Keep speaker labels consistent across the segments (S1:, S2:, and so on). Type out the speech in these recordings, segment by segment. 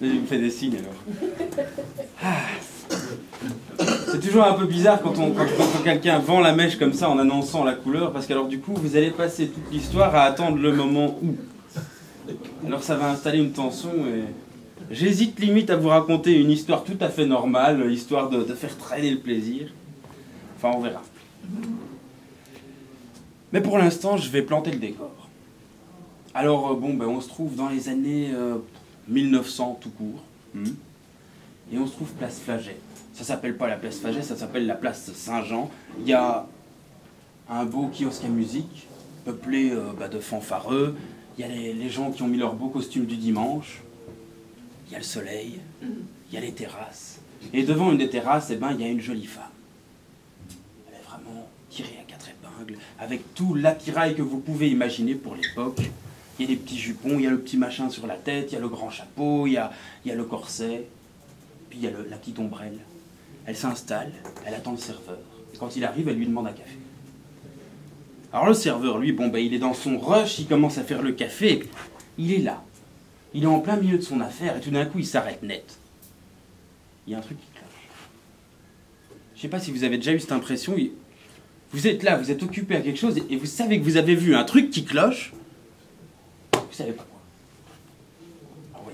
S1: Il me fait des signes alors. Ah. C'est toujours un peu bizarre quand quelqu'un vend la mèche comme ça en annonçant la couleur, parce qu'alors du coup vous allez passer toute l'histoire à attendre le moment où. Alors ça va installer une tension et j'hésite limite à vous raconter une histoire tout à fait normale, histoire de faire traîner le plaisir. Enfin on verra. Mais pour l'instant je vais planter le décor. Alors bon ben on se trouve dans les années 1900 tout court. Et on se trouve place Flagey. Ça s'appelle pas la place Flagey, ça s'appelle la place Saint-Jean. Il y a un beau kiosque à musique, peuplé de fanfareux. Il y a les gens qui ont mis leurs beaux costumes du dimanche. Il y a le soleil, il y a les terrasses. Et devant une des terrasses, eh ben, il y a une jolie femme. Elle est vraiment tirée à 4 épingles, avec tout l'attirail que vous pouvez imaginer pour l'époque. Il y a des petits jupons, il y a le petit machin sur la tête, il y a le grand chapeau, il y a le corset, puis il y a la petite ombrelle. Elle s'installe, elle attend le serveur. Et quand il arrive, elle lui demande un café. Alors le serveur, lui, bon, ben, il est dans son rush, il commence à faire le café, et il est là. Il est en plein milieu de son affaire, et tout d'un coup, il s'arrête net. Il y a un truc qui cloche. Je ne sais pas si vous avez déjà eu cette impression, vous êtes là, vous êtes occupé à quelque chose, et vous savez que vous avez vu un truc qui cloche, vous savez pas quoi. Alors,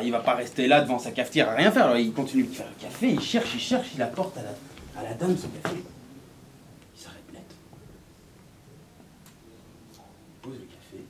S1: il va pas rester là devant sa cafetière à rien faire, alors il continue de faire le café, il cherche, il apporte à la dame son café. Il s'arrête net. Il pose le café.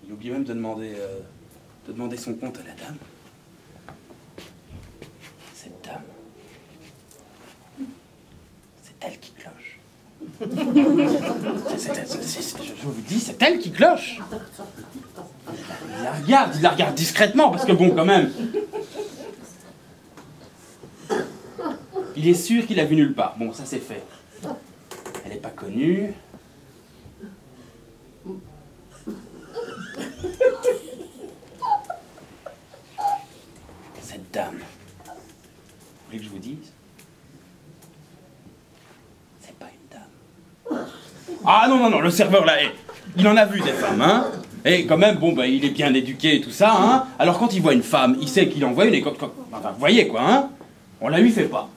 S1: Il oublie même de demander son compte à la dame. Cette dame, c'est elle qui cloche. Je vous dis, c'est elle qui cloche. Il la regarde discrètement, parce que bon, quand même. Il est sûr qu'il a vu nulle part. Bon, ça c'est fait. Elle n'est pas connue. Cette dame, vous voulez que je vous dise? C'est pas une dame. Ah non, le serveur là, il en a vu des femmes, hein. Et quand même, bon, ben, il est bien éduqué et tout ça, hein. Alors quand il voit une femme, il sait qu'il en voit une et enfin, vous voyez quoi, hein. On la lui fait pas.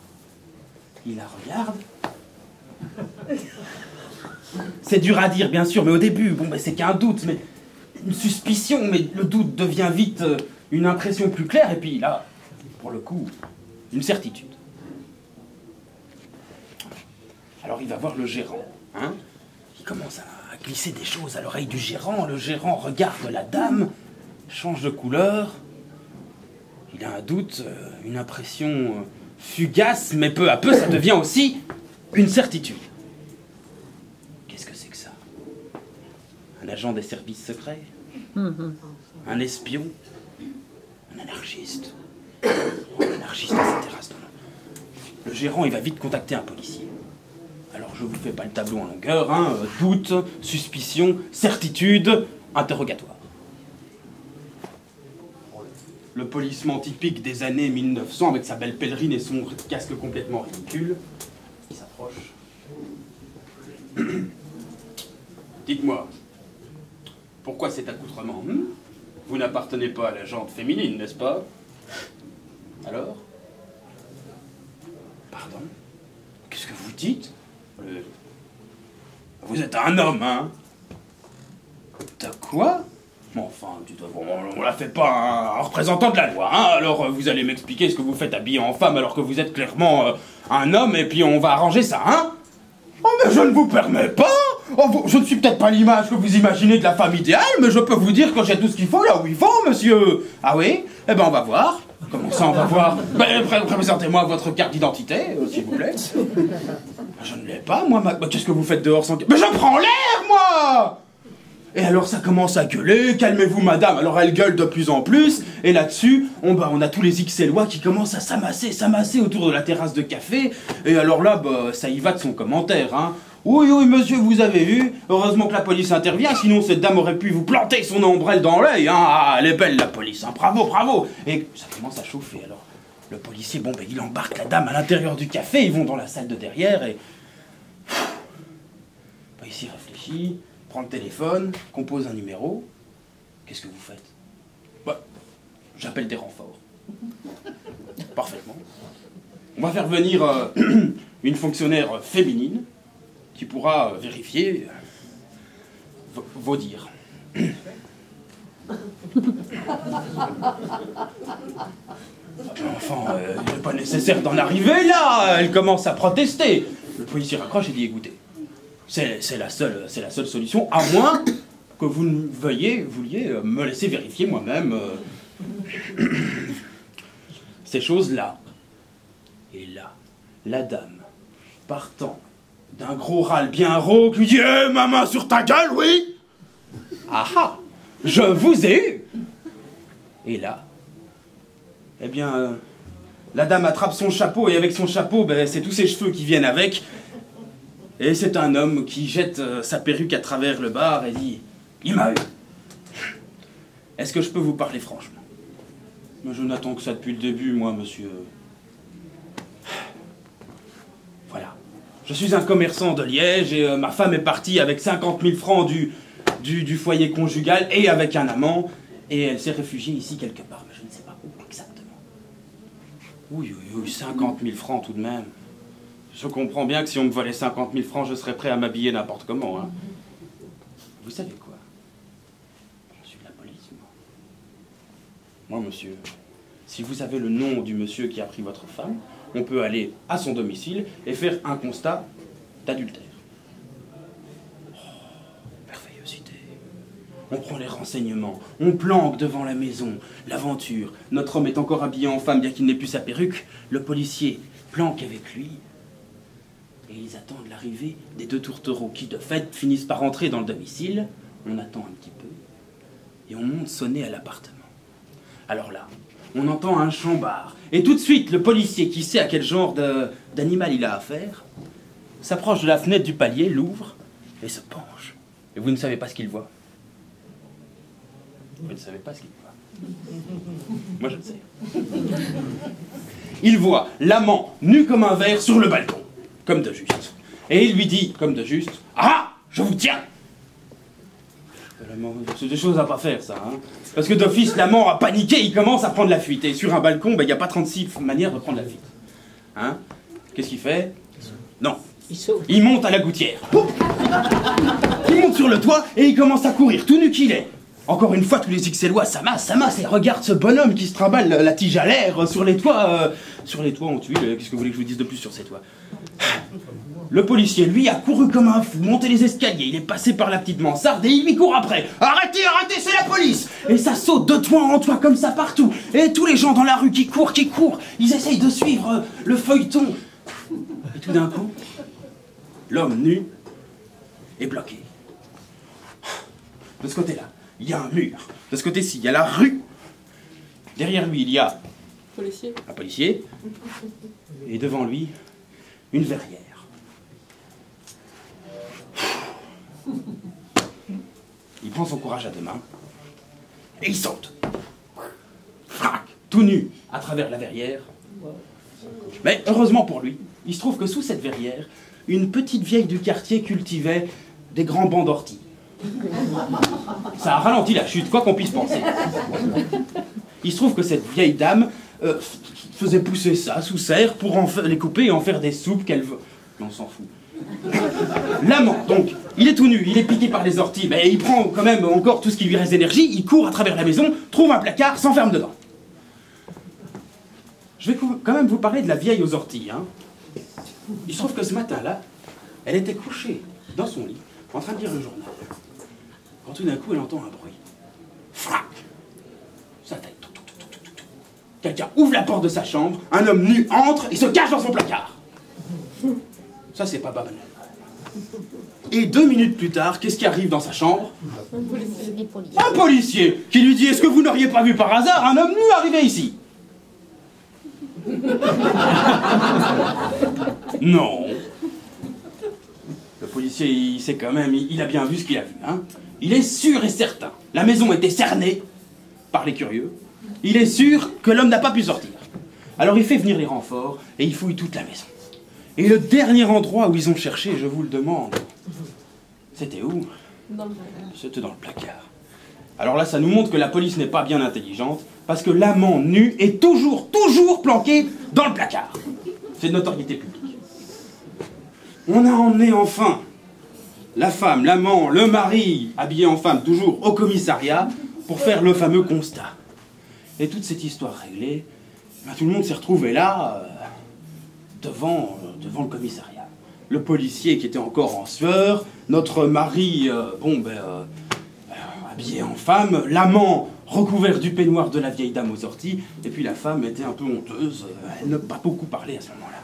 S1: Il la regarde. C'est dur à dire, bien sûr, mais au début, bon, ben, c'est qu'un doute, mais une suspicion, mais le doute devient vite une impression plus claire, et puis là, pour le coup, une certitude. Alors il va voir le gérant, hein. Il commence à glisser des choses à l'oreille du gérant. Le gérant regarde la dame, change de couleur. Il a un doute, une impression fugace, mais peu à peu, ça devient aussi une certitude. Qu'est-ce que c'est que ça? Un agent des services secrets? Un espion? Un anarchiste? Un anarchiste à cette terrasse, non. Le gérant, il va vite contacter un policier. Alors je vous fais pas le tableau en longueur, hein, doute, suspicion, certitude, interrogatoire. Le polissement typique des années 1900 avec sa belle pèlerine et son casque complètement ridicule. Il s'approche. Dites-moi, pourquoi cet accoutrement? Vous n'appartenez pas à la gente féminine, n'est-ce pas? Alors? Pardon? Qu'est-ce que vous dites? Vous êtes un homme, hein? De quoi? Enfin, on la fait pas un représentant de la loi, hein? Alors vous allez m'expliquer ce que vous faites habillé en femme alors que vous êtes clairement un homme, et puis on va arranger ça, hein? Oh, mais je ne vous permets pas! Oh, je ne suis peut-être pas l'image que vous imaginez de la femme idéale, mais je peux vous dire que j'ai tout ce qu'il faut là où il faut, monsieur! Ah oui? Eh ben on va voir. Comment ça, on va voir? Ben, présentez-moi votre carte d'identité, s'il vous plaît. Je ne l'ai pas, moi, qu'est-ce que vous faites dehors sans... Mais je prends l'air, moi! Et alors ça commence à gueuler, calmez-vous madame, alors elle gueule de plus en plus, et là-dessus, on a tous les XLois qui commencent à s'amasser autour de la terrasse de café, et alors là, ça y va de son commentaire, hein. Oui, monsieur, vous avez vu, heureusement que la police intervient, sinon cette dame aurait pu vous planter son ombrelle dans l'œil, hein. Ah, elle est belle la police, hein, bravo. Et ça commence à chauffer, alors le policier, il embarque la dame à l'intérieur du café, ils vont dans la salle de derrière, et... Ici réfléchit, prend le téléphone, compose un numéro. Qu'est-ce que vous faites? Bah, j'appelle des renforts. Parfaitement. On va faire venir une fonctionnaire féminine qui pourra vérifier vos dires. Enfin, il n'est pas nécessaire d'en arriver là. Elle commence à protester. Le policier raccroche et dit, écoutez, c'est la seule solution, à moins que vous ne vouliez me laisser vérifier moi-même ces choses-là. Et là, la dame, partant d'un gros râle bien rauque, lui dit, « ma main sur ta gueule, oui !» Ah ah, je vous ai eu. Et là, eh bien, la dame attrape son chapeau, et avec son chapeau, ben, c'est tous ses cheveux qui viennent avec. Et c'est un homme qui jette sa perruque à travers le bar et dit, « Il m'a eu. Est-ce que je peux vous parler franchement? Mais je n'attends que ça depuis le début, moi, monsieur. Voilà. Je suis un commerçant de Liège et ma femme est partie avec 50 000 francs du foyer conjugal et avec un amant. Et elle s'est réfugiée ici quelque part, mais je ne sais pas où exactement. Oui, 50 000 francs tout de même. Je comprends bien que si on me volait 50 000 francs, je serais prêt à m'habiller n'importe comment. Hein. Vous savez quoi? Je suis de la police, moi. Moi, monsieur, si vous avez le nom du monsieur qui a pris votre femme, on peut aller à son domicile et faire un constat d'adultère. Oh, merveillosité. On prend les renseignements, on planque devant la maison, l'aventure. Notre homme est encore habillé en femme, bien qu'il n'ait plus sa perruque. Le policier planque avec lui. Et ils attendent l'arrivée des deux tourtereaux qui, de fait, finissent par entrer dans le domicile. On attend un petit peu et on monte sonner à l'appartement. Alors là, on entend un chambard. Et tout de suite, le policier, qui sait à quel genre d'animal il a affaire, s'approche de la fenêtre du palier, l'ouvre et se penche. Et vous ne savez pas ce qu'il voit. Vous ne savez pas ce qu'il voit. Moi, je le sais. Il voit l'amant nu comme un verre sur le balcon, comme de juste. Et il lui dit, comme de juste, « Ah, je vous tiens !» C'est des choses à pas faire, ça. Hein. Parce que d'office, l'amant a paniqué, il commence à prendre la fuite. Et sur un balcon, il n'y a pas 36 manières de prendre la fuite. Hein? Qu'est-ce qu'il fait? Non. Il monte à la gouttière. Il monte sur le toit et il commence à courir, tout nu qu'il est. Encore une fois, tous les Ixellois s'amassent, et regarde ce bonhomme qui se trimballe la tige à l'air sur les toits. Sur les toits en tuile, qu'est-ce que vous voulez que je vous dise de plus sur ces toits? Le policier, lui, a couru comme un fou, monté les escaliers, il est passé par la petite mansarde et il lui court après. Arrêtez, arrêtez, c'est la police! Et ça saute de toit en toit comme ça partout. Et tous les gens dans la rue qui courent, ils essayent de suivre le feuilleton. Et tout d'un coup, l'homme nu est bloqué. De ce côté-là, il y a un mur. De ce côté-ci, il y a la rue. Derrière lui, il y a un policier. Et devant lui, une verrière. Il prend son courage à deux mains et il saute. Frac, tout nu, à travers la verrière. Mais heureusement pour lui, il se trouve que sous cette verrière, une petite vieille du quartier cultivait des grands bancs d'orties. Ça a ralenti la chute, quoi qu'on puisse penser. Il se trouve que cette vieille dame faisait pousser ça sous serre pour les couper et en faire des soupes qu'elle veut. Mais on s'en fout. L'amant, donc, il est tout nu, il est piqué par les orties, mais il prend quand même encore tout ce qui lui reste d'énergie, il court à travers la maison, trouve un placard, s'enferme dedans. Je vais quand même vous parler de la vieille aux orties. Hein. Il se trouve que ce matin-là, elle était couchée dans son lit, en train de lire le journal. Quand tout d'un coup, elle entend un bruit. Frac! Ça fait tout. Quelqu'un ouvre la porte de sa chambre, un homme nu entre et se cache dans son placard. Ça, c'est pas banal. Et 2 minutes plus tard, qu'est-ce qui arrive dans sa chambre? Un policier qui lui dit, est-ce que vous n'auriez pas vu par hasard un homme nu arriver ici? Non. Le policier, il sait quand même, il a bien vu ce qu'il a vu. Hein. Il est sûr et certain. La maison était cernée par les curieux. Il est sûr que l'homme n'a pas pu sortir. Alors il fait venir les renforts et il fouille toute la maison. Et le dernier endroit où ils ont cherché, je vous le demande, c'était où? C'était dans le placard. Alors là, ça nous montre que la police n'est pas bien intelligente, parce que l'amant nu est toujours planqué dans le placard. C'est de notoriété publique. On a emmené enfin la femme, l'amant, le mari, habillé en femme, toujours au commissariat, pour faire le fameux constat. Et toute cette histoire réglée, ben, tout le monde s'est retrouvé là, devant le commissariat. Le policier qui était encore en sueur, notre mari, habillé en femme, l'amant recouvert du peignoir de la vieille dame aux orties, et puis la femme était un peu honteuse, elle n'a pas beaucoup parlé à ce moment-là.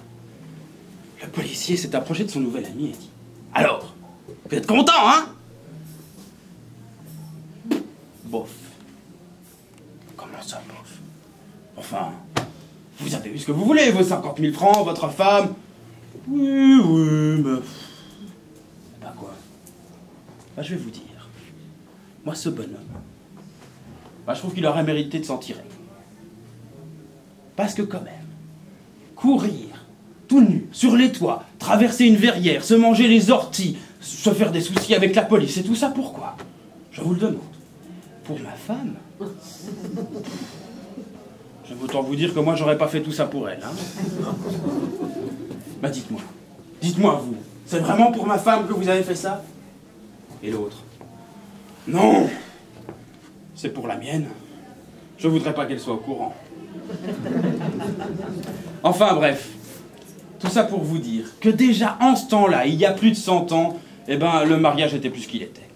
S1: Le policier s'est approché de son nouvel ami et dit « Alors, vous êtes content, hein ?» Bof. Comment ça, bof? Enfin, vous avez eu ce que vous voulez, vos 50 000 francs, votre femme. Oui, mais... Bah quoi? Bah je vais vous dire. Moi, ce bonhomme, bah, je trouve qu'il aurait mérité de s'en tirer. Parce que quand même, courir tout nu, sur les toits, traverser une verrière, se manger les orties, se faire des soucis avec la police, et tout ça pourquoi? Je vous le demande. Pour ma femme? Je veux autant vous dire que moi, j'aurais pas fait tout ça pour elle. Hein. Bah dites-moi vous, c'est vraiment pour ma femme que vous avez fait ça? Et l'autre? Non, c'est pour la mienne. Je voudrais pas qu'elle soit au courant. Enfin bref, tout ça pour vous dire que déjà en ce temps-là, il y a plus de 100 ans, eh ben, le mariage était plus qu'il était.